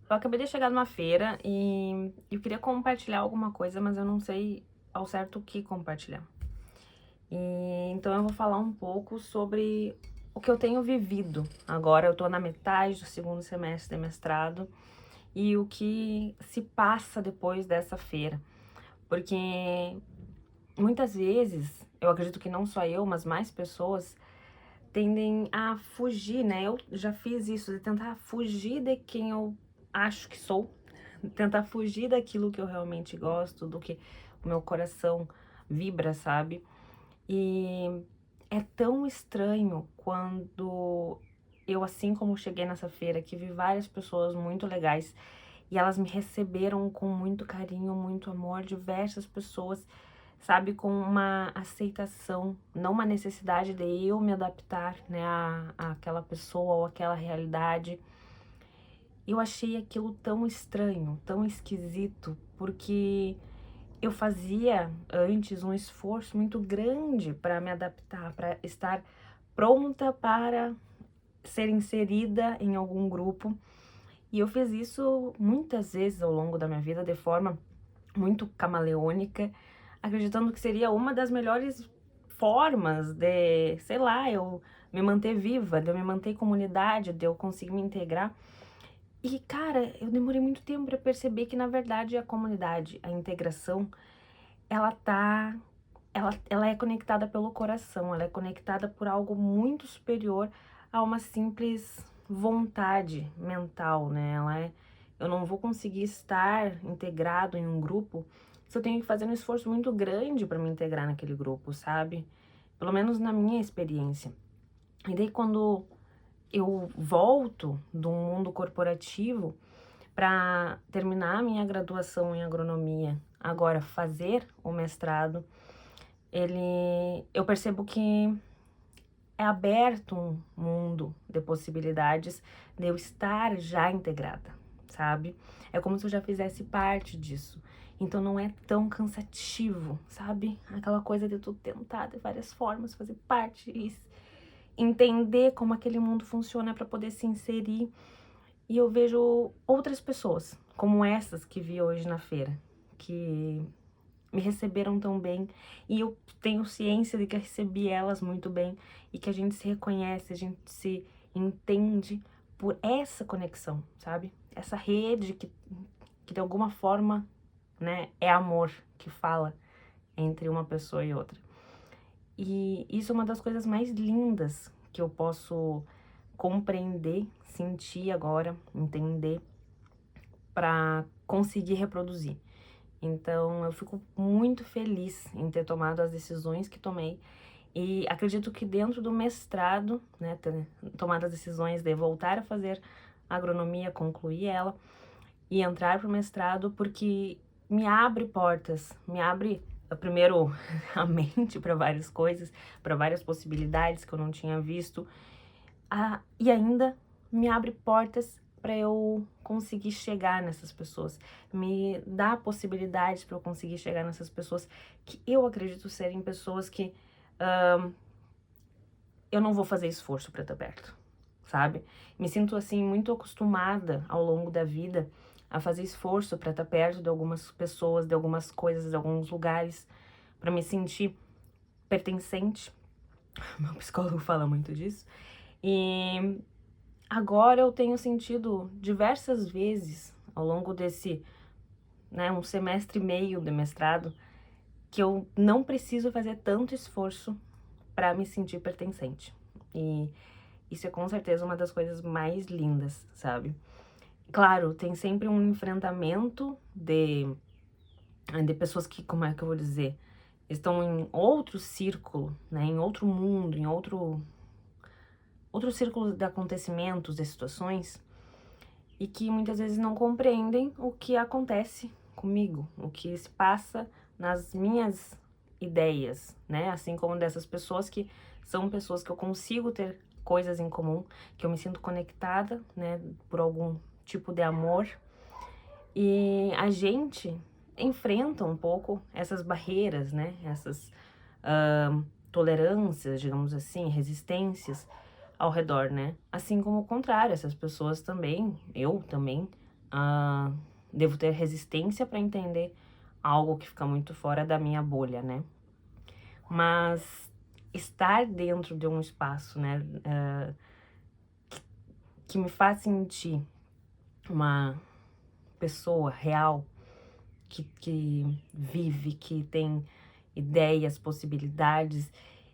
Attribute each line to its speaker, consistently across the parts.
Speaker 1: Eu acabei de chegar numa feira e eu queria compartilhar alguma coisa, mas eu não sei ao certo o que compartilhar. Então eu vou falar um pouco sobre o que eu tenho vivido. Agora eu tô na metade do segundo semestre de mestrado e o que se passa depois dessa feira. Porque muitas vezes, eu acredito que não só eu, mas mais pessoas tendem a fugir, né? Eu já fiz isso, de tentar fugir de quem eu acho que sou, tentar fugir daquilo que eu realmente gosto, do que o meu coração vibra, sabe? E é tão estranho quando eu, assim como cheguei nessa feira, que vi várias pessoas muito legais e elas me receberam com muito carinho, muito amor, diversas pessoas, sabe, com uma aceitação, não uma necessidade de eu me adaptar, né, àquela pessoa ou àquela realidade. Eu achei aquilo tão estranho, tão esquisito, porque eu fazia antes um esforço muito grande para me adaptar, para estar pronta para ser inserida em algum grupo. E eu fiz isso muitas vezes ao longo da minha vida de forma muito camaleônica, acreditando que seria uma das melhores formas de, sei lá, eu me manter viva, de eu me manter em comunidade, de eu conseguir me integrar. E, cara, eu demorei muito tempo para perceber que, na verdade, a comunidade, a integração, ela tá. Ela é conectada pelo coração, ela é conectada por algo muito superior a uma simples vontade mental, né? Eu não vou conseguir estar integrado em um grupo se eu tenho que fazer um esforço muito grande para me integrar naquele grupo, sabe? Pelo menos na minha experiência. E daí, quando eu volto do mundo corporativo para terminar a minha graduação em agronomia, agora fazer o mestrado, eu percebo que é aberto um mundo de possibilidades de eu estar já integrada, sabe? É como se eu já fizesse parte disso. Então não é tão cansativo, sabe? Aquela coisa de tu tentar de várias formas fazer parte e entender como aquele mundo funciona para poder se inserir. E eu vejo outras pessoas, como essas que vi hoje na feira, que me receberam tão bem e eu tenho ciência de que eu recebi elas muito bem e que a gente se reconhece, a gente se entende por essa conexão, sabe? Essa rede que de alguma forma, né, é amor que fala entre uma pessoa e outra. E isso é uma das coisas mais lindas que eu posso compreender, sentir agora, entender para conseguir reproduzir. Então, eu fico muito feliz em ter tomado as decisões que tomei e acredito que dentro do mestrado, né, ter tomado as decisões de voltar a fazer agronomia, concluir ela e entrar para o mestrado, porque me abre portas, me abre primeiro a mente para várias coisas, para várias possibilidades que eu não tinha visto, e ainda me abre portas para eu conseguir chegar nessas pessoas, me dá possibilidades para eu conseguir chegar nessas pessoas que eu acredito serem pessoas que eu não vou fazer esforço para estar perto, sabe? Me sinto assim muito acostumada ao longo da vida a fazer esforço para estar perto de algumas pessoas, de algumas coisas, de alguns lugares, para me sentir pertencente. Meu psicólogo fala muito disso. E agora eu tenho sentido diversas vezes ao longo desse, né, um semestre e meio de mestrado, que eu não preciso fazer tanto esforço para me sentir pertencente. E isso é com certeza uma das coisas mais lindas, sabe? Claro, tem sempre um enfrentamento de pessoas que, como é que eu vou dizer, estão em outro círculo, né, em outro mundo, em outro círculo de acontecimentos, de situações, e que muitas vezes não compreendem o que acontece comigo, o que se passa nas minhas ideias, né? Assim como dessas pessoas que são pessoas que eu consigo ter coisas em comum, que eu me sinto conectada, né, por algum tipo de amor. E a gente enfrenta um pouco essas barreiras, né? Essas tolerâncias, digamos assim, resistências ao redor, né? Assim como o contrário, essas pessoas também, eu também, devo ter resistência para entender algo que fica muito fora da minha bolha, né? Mas estar dentro de um espaço, né, que me faz sentir uma pessoa real, que vive, que tem ideias, possibilidades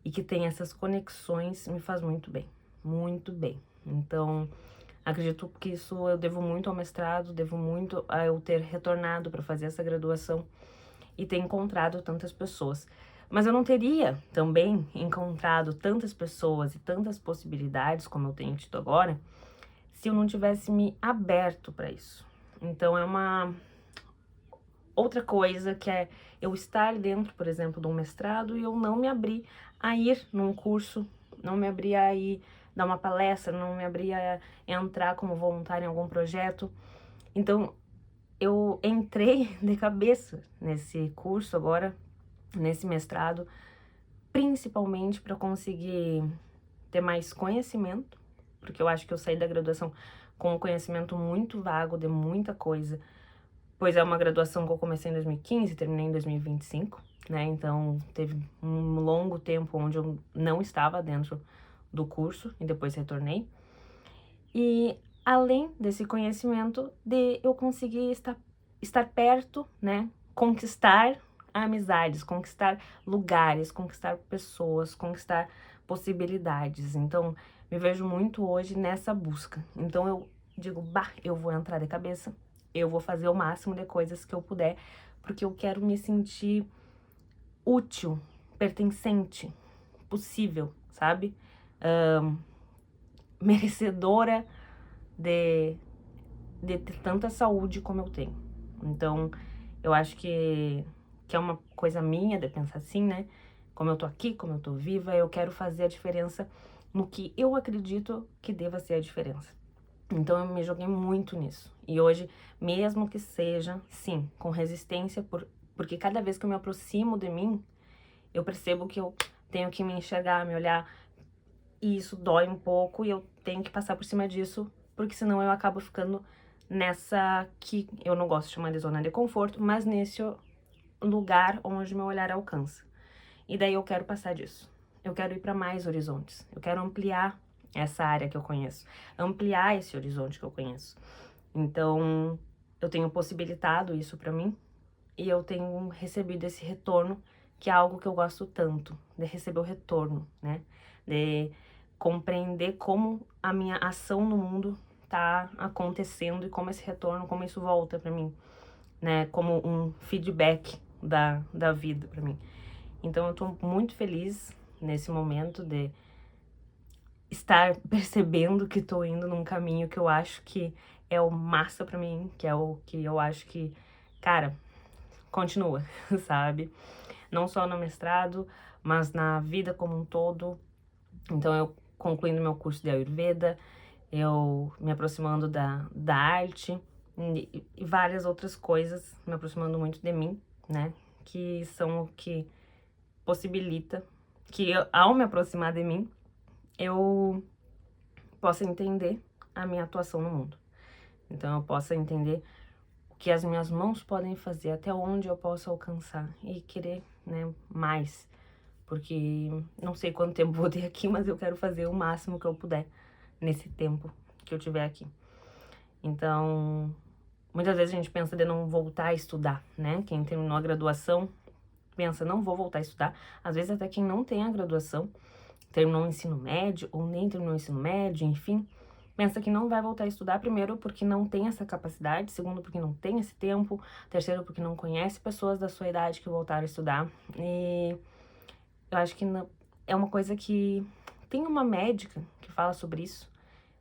Speaker 1: e que tem essas conexões, me faz muito bem, muito bem. Então, acredito que isso eu devo muito ao mestrado, devo muito a eu ter retornado para fazer essa graduação e ter encontrado tantas pessoas. Mas eu não teria também encontrado tantas pessoas e tantas possibilidades como eu tenho tido agora se eu não tivesse me aberto para isso. Então é uma outra coisa que é eu estar dentro, por exemplo, de um mestrado e eu não me abrir a ir num curso, não me abrir a ir dar uma palestra, não me abrir a entrar como voluntária em algum projeto. Então, eu entrei de cabeça nesse curso agora, nesse mestrado, principalmente para conseguir ter mais conhecimento, porque eu acho que eu saí da graduação com um conhecimento muito vago de muita coisa, pois é uma graduação que eu comecei em 2015 e terminei em 2025, né? Então teve um longo tempo onde eu não estava dentro do curso e depois retornei. E além desse conhecimento, de eu conseguir estar perto, né? Conquistar amizades, conquistar lugares, conquistar pessoas, conquistar possibilidades. Então, me vejo muito hoje nessa busca. Então, eu digo, bah, eu vou entrar de cabeça, eu vou fazer o máximo de coisas que eu puder, porque eu quero me sentir útil, pertencente, possível, sabe? Merecedora de ter tanta saúde como eu tenho. Então, eu acho que é uma coisa minha de pensar assim, né? Como eu tô aqui, como eu tô viva, eu quero fazer a diferença no que eu acredito que deva ser a diferença. Então, eu me joguei muito nisso. E hoje, mesmo que seja, sim, com resistência, porque cada vez que eu me aproximo de mim, eu percebo que eu tenho que me enxergar, me olhar, e isso dói um pouco, e eu tenho que passar por cima disso, porque senão eu acabo ficando nessa que eu não gosto de chamar de zona de conforto, mas nesse lugar onde meu olhar alcança. E daí eu quero passar disso. Eu quero ir para mais horizontes. Eu quero ampliar essa área que eu conheço, ampliar esse horizonte que eu conheço. Então, eu tenho possibilitado isso para mim e eu tenho recebido esse retorno, que é algo que eu gosto tanto, de receber o retorno, né? De compreender como a minha ação no mundo tá acontecendo e como esse retorno, como isso volta para mim, né? Como um feedback da vida para mim. Então eu tô muito feliz nesse momento de estar percebendo que tô indo num caminho que eu acho que é o massa para mim, que é o que eu acho que, cara, continua, sabe? Não só no mestrado, mas na vida como um todo. Então eu concluindo meu curso de Ayurveda, eu me aproximando da arte e várias outras coisas, me aproximando muito de mim, né? Que são o que possibilita que ao me aproximar de mim, eu possa entender a minha atuação no mundo. Então eu possa entender o que as minhas mãos podem fazer, até onde eu posso alcançar e querer, né, mais. Porque não sei quanto tempo vou ter aqui, mas eu quero fazer o máximo que eu puder nesse tempo que eu tiver aqui. Então, muitas vezes a gente pensa de não voltar a estudar, né? Quem terminou a graduação pensa, não vou voltar a estudar. Às vezes até quem não tem a graduação, terminou o ensino médio ou nem terminou o ensino médio, enfim, pensa que não vai voltar a estudar, primeiro porque não tem essa capacidade, segundo porque não tem esse tempo, terceiro porque não conhece pessoas da sua idade que voltaram a estudar. E eu acho que é uma coisa que tem uma médica que fala sobre isso,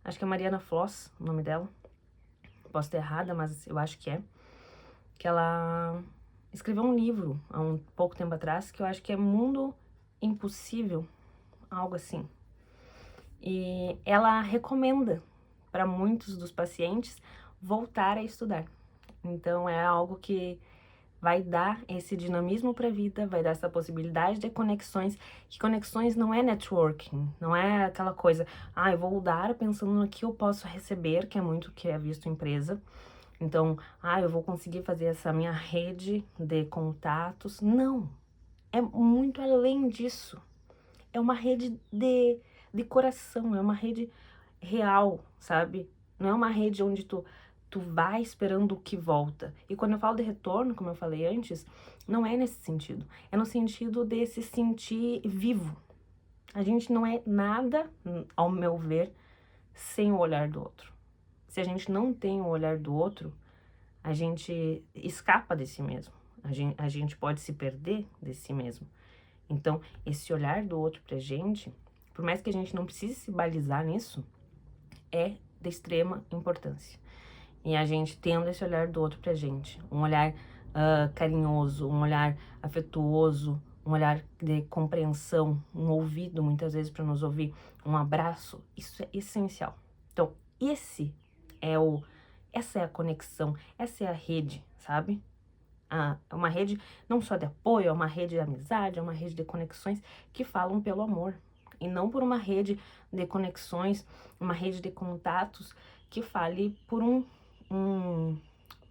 Speaker 1: acho que é Mariana Floss, o nome dela, posso estar errada, mas eu acho que ela escreveu um livro há um pouco tempo atrás, que eu acho que é Mundo Impossível, algo assim. E ela recomenda para muitos dos pacientes voltar a estudar. Então é algo que vai dar esse dinamismo para a vida, vai dar essa possibilidade de conexões, que conexões não é networking, não é aquela coisa, eu vou dar pensando no que eu posso receber, que é muito o que é visto em empresa, Então, eu vou conseguir fazer essa minha rede de contatos. Não, é muito além disso. É uma rede de coração, é uma rede real, sabe? Não é uma rede onde tu vai esperando o que volta. E quando eu falo de retorno, como eu falei antes, não é nesse sentido. É no sentido de se sentir vivo. A gente não é nada, ao meu ver, sem o olhar do outro. Se a gente não tem o olhar do outro, a gente escapa de si mesmo. A gente pode se perder de si mesmo. Então, esse olhar do outro pra gente, por mais que a gente não precise se balizar nisso, é de extrema importância. E a gente tendo esse olhar do outro pra gente, um olhar carinhoso, um olhar afetuoso, um olhar de compreensão, um ouvido muitas vezes para nos ouvir, um abraço, isso é essencial. Então, essa é a conexão, essa é a rede, sabe? É uma rede não só de apoio, é uma rede de amizade, é uma rede de conexões que falam pelo amor. E não por uma rede de conexões, uma rede de contatos que fale por um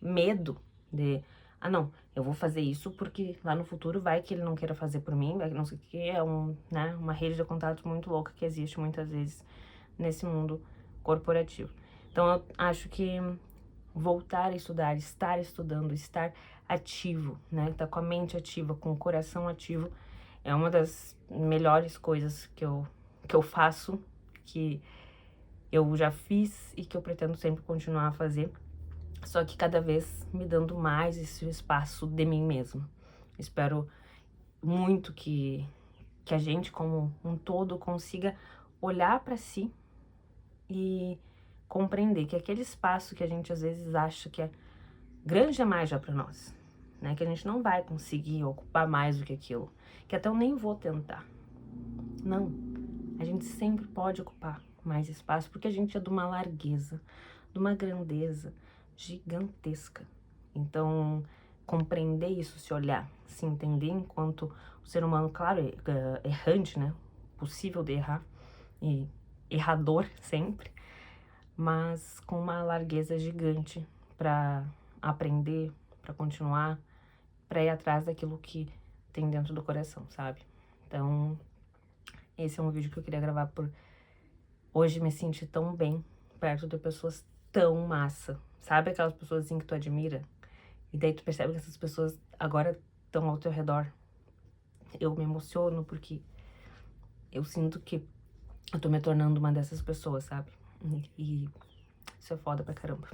Speaker 1: medo de, não, eu vou fazer isso porque lá no futuro vai que ele não queira fazer por mim, vai que não sei o que, é uma rede de contatos muito louca que existe muitas vezes nesse mundo corporativo. Então eu acho que voltar a estudar, estar estudando, estar ativo, né, tá com a mente ativa, com o coração ativo, é uma das melhores coisas que eu faço, que eu já fiz e que eu pretendo sempre continuar a fazer, só que cada vez me dando mais esse espaço de mim mesma. Espero muito que a gente, como um todo, consiga olhar para si e compreender que aquele espaço que a gente às vezes acha que é grande demais já para nós, né? Que a gente não vai conseguir ocupar mais do que aquilo, que até eu nem vou tentar. Não, a gente sempre pode ocupar mais espaço, porque a gente é de uma largueza, de uma grandeza gigantesca. Então, compreender isso, se olhar, se entender enquanto o ser humano, claro, errante, né? Possível de errar e errador sempre, mas com uma largueza gigante para aprender, para continuar, para ir atrás daquilo que tem dentro do coração, sabe? Então, esse é um vídeo que eu queria gravar por hoje me sentir tão bem perto de pessoas tão massa. Sabe aquelas pessoas assim que tu admira? E daí tu percebe que essas pessoas agora estão ao teu redor. Eu me emociono porque eu sinto que eu tô me tornando uma dessas pessoas, sabe? E isso é foda pra caramba.